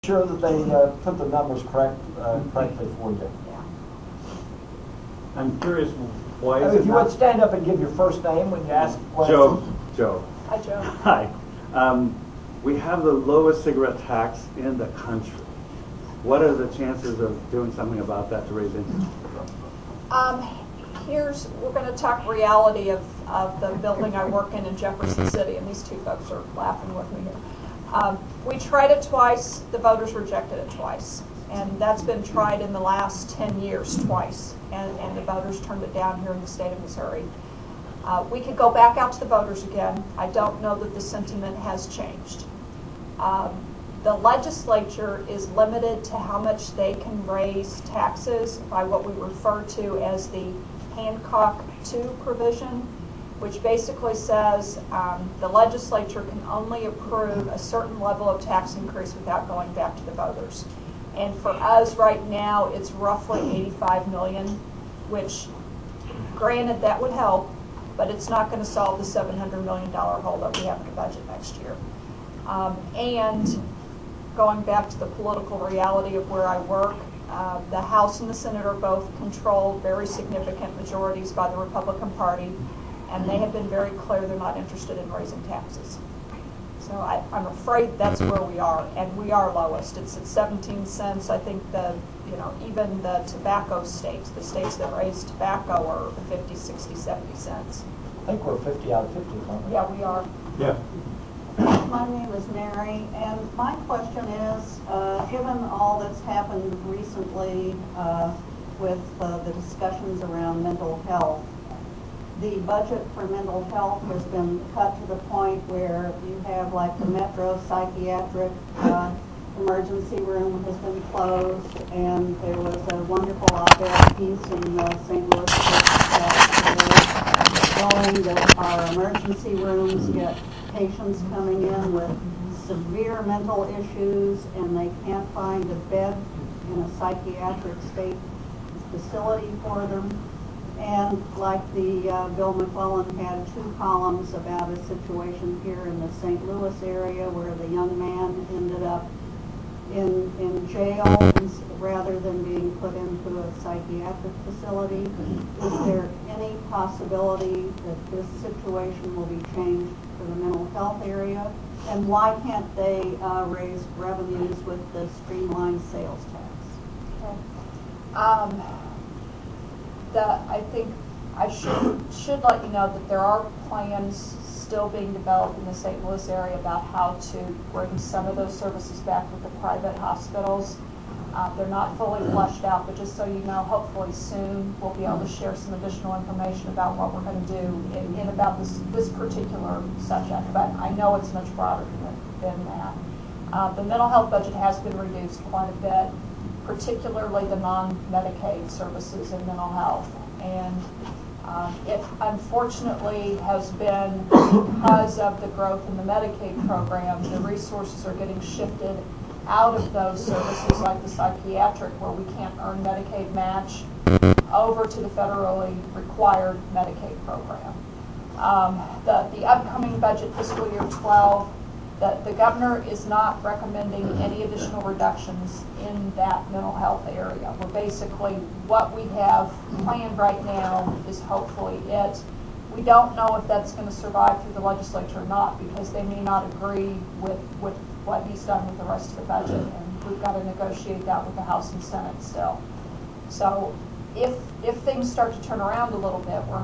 sure that they put the numbers correctly for you. Yeah. I'm curious, why is If it you not... would stand up and give your first name when you ask questions. Joe. Hi, Joe. Hi. We have the lowest cigarette tax in the country. What are the chances of doing something about that to raise income? We're going to talk reality of the building I work in Jefferson City, and these two folks are laughing with me here. We tried it twice. The voters rejected it twice. And that's been tried in the last 10 years twice. And the voters turned it down here in the state of Missouri. We could go back out to the voters again. I don't know that the sentiment has changed. The legislature is limited to how much they can raise taxes by what we refer to as the Hancock 2 provision, which basically says the legislature can only approve a certain level of tax increase without going back to the voters. And for us right now, it's roughly $85 million, which, granted, that would help, but it's not going to solve the $700 million hole that we have in the budget next year. And going back to the political reality of where I work, the House and the Senate are both controlled very significant majorities by the Republican Party, and they have been very clear they're not interested in raising taxes. So I'm afraid that's where we are, and we are lowest. It's at 17 cents. I think even the tobacco states, the states that raise tobacco, are 50, 60, 70 cents. I think we're 50 out of 50, aren't we? Yeah, we are. Yeah. My name is Mary, and my question is, given all that's happened recently with the discussions around mental health, the budget for mental health has been cut to the point where you have, like, the Metro Psychiatric emergency room has been closed, and there was a wonderful op-ed piece in St. Louis showing that our emergency rooms get patients coming in with severe mental issues, and they can't find a bed in a psychiatric state facility for them. And like the Bill McClellan had 2 columns about a situation here in the St. Louis area where the young man ended up in jail rather than being put into a psychiatric facility. Is there any possibility that this situation will be changed for the mental health area? And why can't they raise revenues with the streamlined sales tax? Okay. I think I should let you know that there are plans still being developed in the St. Louis area about how to bring some of those services back with the private hospitals. They're not fully fleshed out, but just so you know, hopefully soon we'll be able to share some additional information about what we're going to do in about this particular subject. But I know it's much broader than that. The mental health budget has been reduced quite a bit, particularly the non-Medicaid services in mental health. And it unfortunately has been, because of the growth in the Medicaid program, the resources are getting shifted out of those services like the psychiatric, where we can't earn Medicaid match, over to the federally required Medicaid program. The upcoming budget, fiscal year 12, the governor is not recommending any additional reductions in that mental health area. We're basically, what we have planned right now is hopefully it. We don't know if that's going to survive through the legislature or not, because they may not agree with what he's done with the rest of the budget, and we've got to negotiate that with the House and Senate still. So if things start to turn around a little bit, we're